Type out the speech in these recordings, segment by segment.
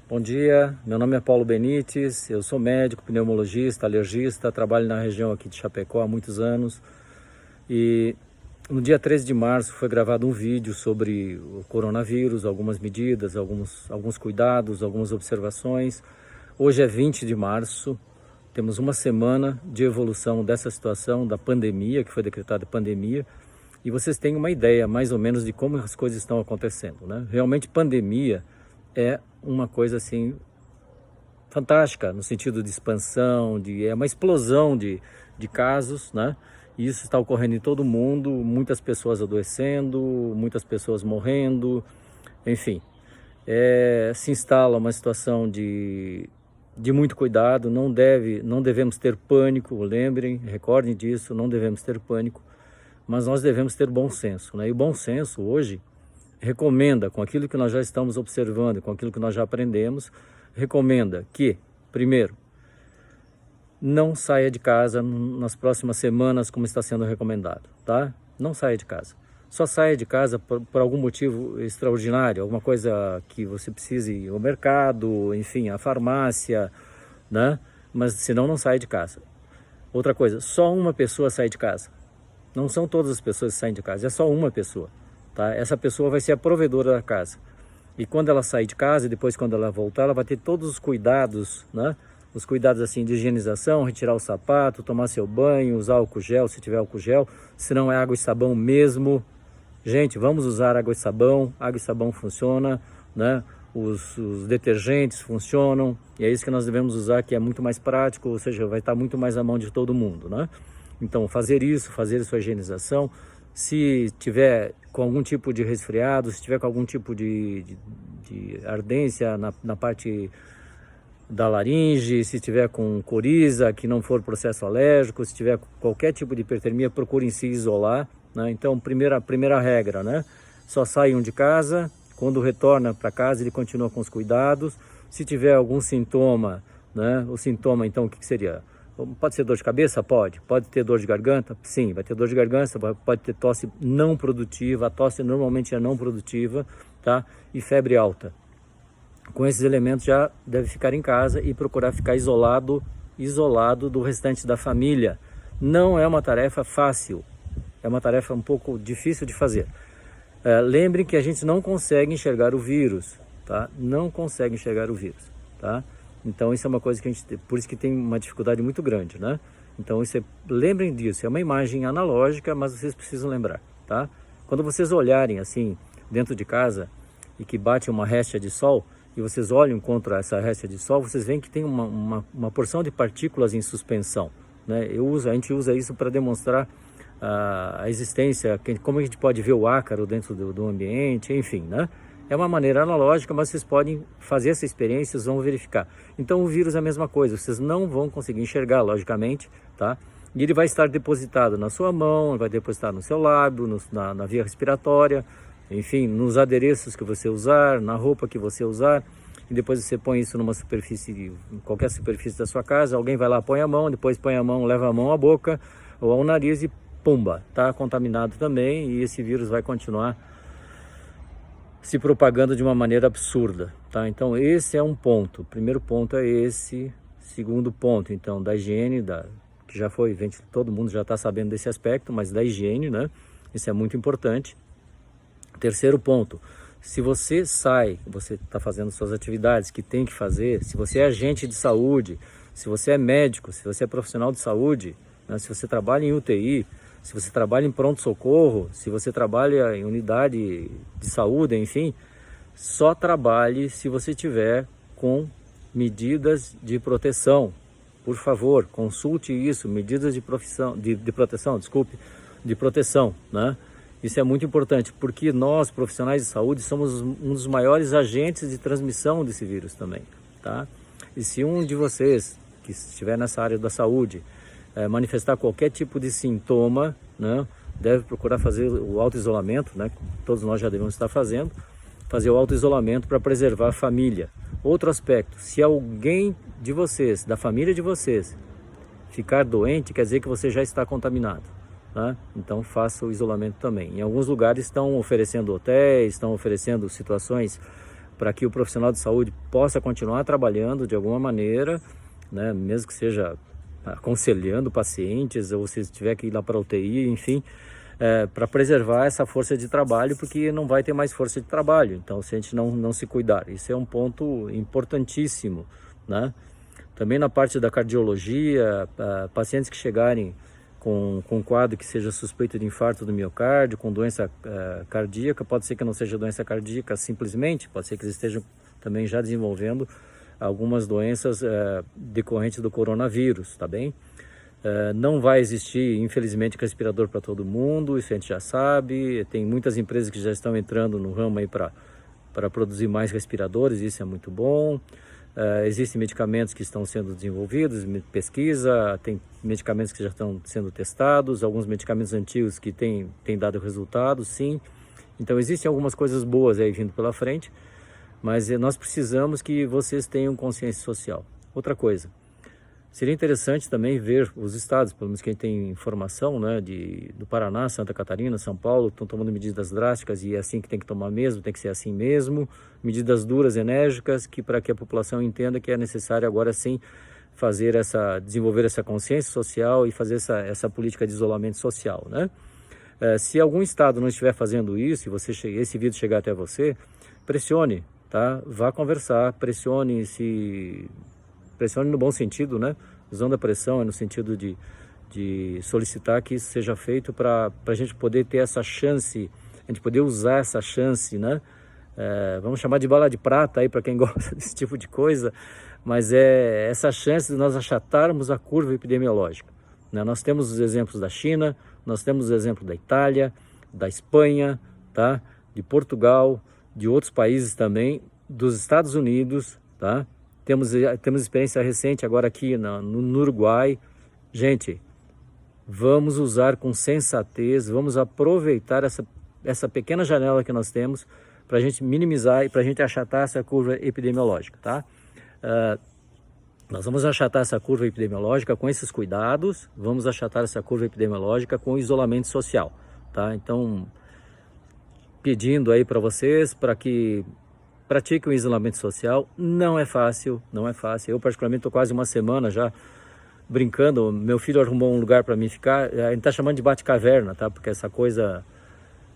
Bom dia, meu nome é Paulo Benites, eu sou médico, pneumologista, alergista, trabalho na região aqui de Chapecó há muitos anos e no dia 13 de março foi gravado um vídeo sobre o coronavírus, algumas medidas, alguns cuidados, algumas observações. Hoje é 20 de março, temos uma semana de evolução dessa situação da pandemia, que foi decretada pandemia, e vocês têm uma ideia mais ou menos de como as coisas estão acontecendo, né? Realmente pandemia é uma coisa assim fantástica no sentido de expansão, é uma explosão de casos, né? E isso está ocorrendo em todo mundo, muitas pessoas adoecendo, muitas pessoas morrendo, enfim. Se instala uma situação de muito cuidado, não devemos ter pânico, lembrem, recordem disso, não devemos ter pânico, mas nós devemos ter bom senso, né? E o bom senso hoje recomenda, com aquilo que nós já estamos observando, com aquilo que nós já aprendemos, recomenda que, primeiro, não saia de casa nas próximas semanas como está sendo recomendado, tá? Não saia de casa. Só saia de casa por algum motivo extraordinário, alguma coisa que você precise ir ao mercado, enfim, à farmácia, né? Mas senão não saia de casa. Outra coisa, só uma pessoa sai de casa. Não são todas as pessoas que saem de casa, é só uma pessoa. Tá? Essa pessoa vai ser a provedora da casa. E quando ela sair de casa, e depois quando ela voltar, ela vai ter todos os cuidados, né? Os cuidados assim de higienização, retirar o sapato, tomar seu banho, usar álcool gel, se tiver álcool gel, se não é água e sabão mesmo. Gente, vamos usar água e sabão funciona, né? Os detergentes funcionam, e é isso que nós devemos usar, que é muito mais prático, ou seja, vai estar muito mais à mão de todo mundo, né? Então, fazer sua higienização. Se tiver com algum tipo de resfriado, se tiver com algum tipo de ardência na parte da laringe, se tiver com coriza, que não for processo alérgico, se tiver qualquer tipo de hipertermia, procurem se isolar, né? Então, primeira regra, né? Só saiam de casa, quando retorna para casa ele continua com os cuidados. Se tiver algum sintoma, né? O sintoma, então, o que seria? Pode ser dor de cabeça? Pode. Pode ter dor de garganta? Sim, vai ter dor de garganta, pode ter tosse não produtiva, a tosse normalmente é não produtiva, tá? E febre alta. Com esses elementos já deve ficar em casa e procurar ficar isolado do restante da família. Não é uma tarefa fácil, é uma tarefa um pouco difícil de fazer. Lembrem que a gente não consegue enxergar o vírus, tá? Não consegue enxergar o vírus, tá? Então isso é uma coisa que por isso que tem uma dificuldade muito grande, né? Então lembrem disso, é uma imagem analógica, mas vocês precisam lembrar, tá? Quando vocês olharem assim, dentro de casa, e que bate uma réstia de sol, e vocês olham contra essa réstia de sol, vocês veem que tem uma porção de partículas em suspensão, né? A gente usa isso para demonstrar a existência, como a gente pode ver o ácaro dentro do ambiente, enfim, né? É uma maneira analógica, mas vocês podem fazer essa experiência, vocês vão verificar. Então o vírus é a mesma coisa, vocês não vão conseguir enxergar, logicamente, tá? E ele vai estar depositado na sua mão, vai depositar no seu lábio, na via respiratória, enfim, nos adereços que você usar, na roupa que você usar. E depois você põe isso numa superfície, em qualquer superfície da sua casa, alguém vai lá, põe a mão, depois põe a mão, leva a mão à boca ou ao nariz e pumba, tá contaminado também, e esse vírus vai continuar se propagando de uma maneira absurda, tá? Então esse é um ponto, o primeiro ponto é esse. Segundo ponto, então, da higiene, que já foi, todo mundo já está sabendo desse aspecto, mas da higiene, né? Isso é muito importante. Terceiro ponto, se você sai, você está fazendo suas atividades que tem que fazer, se você é agente de saúde, se você é médico, se você é profissional de saúde, né? Se você trabalha em UTI, se você trabalha em pronto-socorro, se você trabalha em unidade de saúde, enfim, só trabalhe se você tiver com medidas de proteção. Por favor, consulte isso, medidas de proteção, de proteção, né? Isso é muito importante, porque nós, profissionais de saúde, somos um dos maiores agentes de transmissão desse vírus também, tá? E se um de vocês, que estiver nessa área da saúde, manifestar qualquer tipo de sintoma, né, deve procurar fazer o auto-isolamento, né, todos nós já devemos estar fazendo, fazer o auto-isolamento para preservar a família. Outro aspecto, se alguém de vocês, da família de vocês, ficar doente, quer dizer que você já está contaminado, né? Então faça o isolamento também. Em alguns lugares estão oferecendo hotéis, estão oferecendo situações para que o profissional de saúde possa continuar trabalhando de alguma maneira, né? Mesmo que seja aconselhando pacientes, ou se tiver que ir lá para a UTI, enfim, para preservar essa força de trabalho, porque não vai ter mais força de trabalho, então se a gente não se cuidar, isso é um ponto importantíssimo, né? Também na parte da cardiologia, pacientes que chegarem com um quadro que seja suspeito de infarto do miocárdio, com doença cardíaca, pode ser que não seja doença cardíaca simplesmente, pode ser que eles estejam também já desenvolvendo algumas doenças decorrentes do coronavírus, tá bem? Não vai existir, infelizmente, respirador para todo mundo, isso a gente já sabe, tem muitas empresas que já estão entrando no ramo aí para produzir mais respiradores, isso é muito bom. Existem medicamentos que estão sendo desenvolvidos, pesquisa, tem medicamentos que já estão sendo testados, alguns medicamentos antigos que têm dado resultados, sim. Então existem algumas coisas boas aí vindo pela frente, mas nós precisamos que vocês tenham consciência social. Outra coisa, seria interessante também ver os estados, pelo menos quem tem informação, né, do Paraná, Santa Catarina, São Paulo, estão tomando medidas drásticas e é assim que tem que tomar mesmo, tem que ser assim mesmo. Medidas duras, enérgicas, para que a população entenda que é necessário agora sim desenvolver essa consciência social e fazer essa política de isolamento social, né? Se algum estado não estiver fazendo isso e esse vídeo chegar até você, pressione, tá? Vá conversar, pressione no bom sentido, né? Usando a pressão no sentido de solicitar que isso seja feito para a gente poder ter essa chance, a gente poder usar essa chance, né? Vamos chamar de bala de prata aí para quem gosta desse tipo de coisa, mas é essa chance de nós achatarmos a curva epidemiológica, né? Nós temos os exemplos da China, nós temos os exemplos da Itália, da Espanha, tá? De Portugal, de outros países também, dos Estados Unidos, tá? Temos experiência recente agora aqui no Uruguai. Gente, vamos usar com sensatez, vamos aproveitar essa pequena janela que nós temos para a gente minimizar e para a gente achatar essa curva epidemiológica, tá? Nós vamos achatar essa curva epidemiológica com esses cuidados, vamos achatar essa curva epidemiológica com o isolamento social, tá? Então, pedindo aí para vocês, para que pratiquem o isolamento social. Não é fácil, não é fácil. Eu particularmente estou quase uma semana já brincando, meu filho arrumou um lugar para mim ficar, a gente está chamando de bate-caverna, tá? Porque essa coisa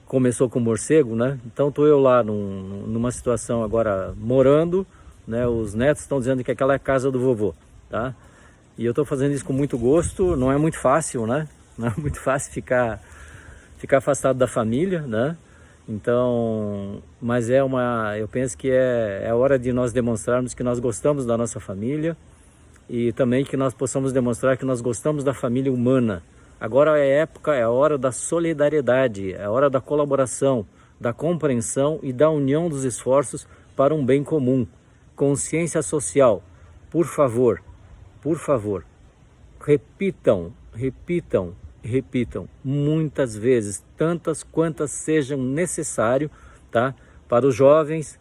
começou com morcego, né? Então estou eu lá numa situação agora morando, né? Os netos estão dizendo que aquela é a casa do vovô, tá? E eu estou fazendo isso com muito gosto, não é muito fácil, né? Não é muito fácil ficar afastado da família, né? Então, mas eu penso que é hora de nós demonstrarmos que nós gostamos da nossa família e também que nós possamos demonstrar que nós gostamos da família humana. Agora é a hora da solidariedade, é a hora da colaboração, da compreensão e da união dos esforços para um bem comum. Consciência social, por favor, repitam muitas vezes, tantas quantas sejam necessário, tá? Para os jovens,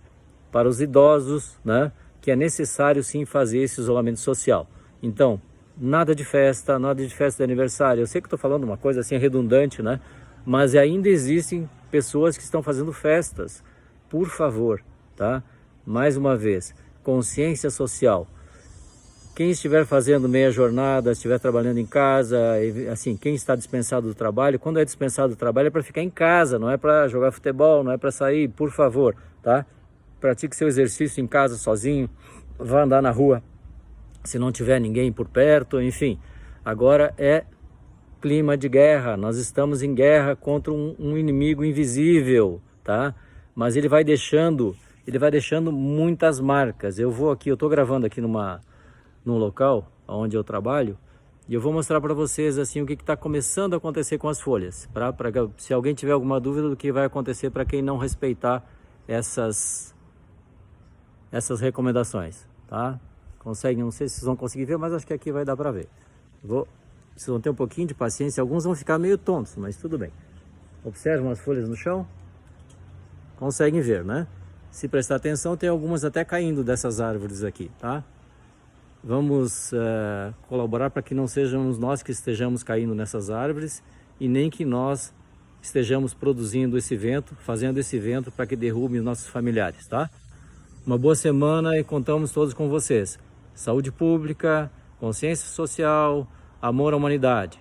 para os idosos, né? Que é necessário sim fazer esse isolamento social. Então, nada de festa de aniversário. Eu sei que estou falando uma coisa assim redundante, né? Mas ainda existem pessoas que estão fazendo festas. Por favor, tá? Mais uma vez, consciência social. Quem estiver fazendo meia jornada, estiver trabalhando em casa, assim, quem está dispensado do trabalho, quando é dispensado do trabalho é para ficar em casa, não é para jogar futebol, não é para sair, por favor, tá? Pratique seu exercício em casa sozinho, vá andar na rua se não tiver ninguém por perto, enfim. Agora é clima de guerra, nós estamos em guerra contra um inimigo invisível, tá? Mas ele vai deixando muitas marcas. Eu estou gravando aqui num local onde eu trabalho e eu vou mostrar para vocês assim o que está começando a acontecer com as folhas, se alguém tiver alguma dúvida do que vai acontecer para quem não respeitar essas recomendações, tá? Conseguem, não sei se vocês vão conseguir ver, mas acho que aqui vai dar para ver. Vocês vão ter um pouquinho de paciência, alguns vão ficar meio tontos, mas tudo bem. Observam as folhas no chão? Conseguem ver, né? Se prestar atenção, tem algumas até caindo dessas árvores aqui, tá? Vamos colaborar para que não sejamos nós que estejamos caindo nessas árvores e nem que nós estejamos produzindo esse vento, fazendo esse vento para que derrube os nossos familiares, tá? Uma boa semana e contamos todos com vocês. Saúde pública, consciência social, amor à humanidade.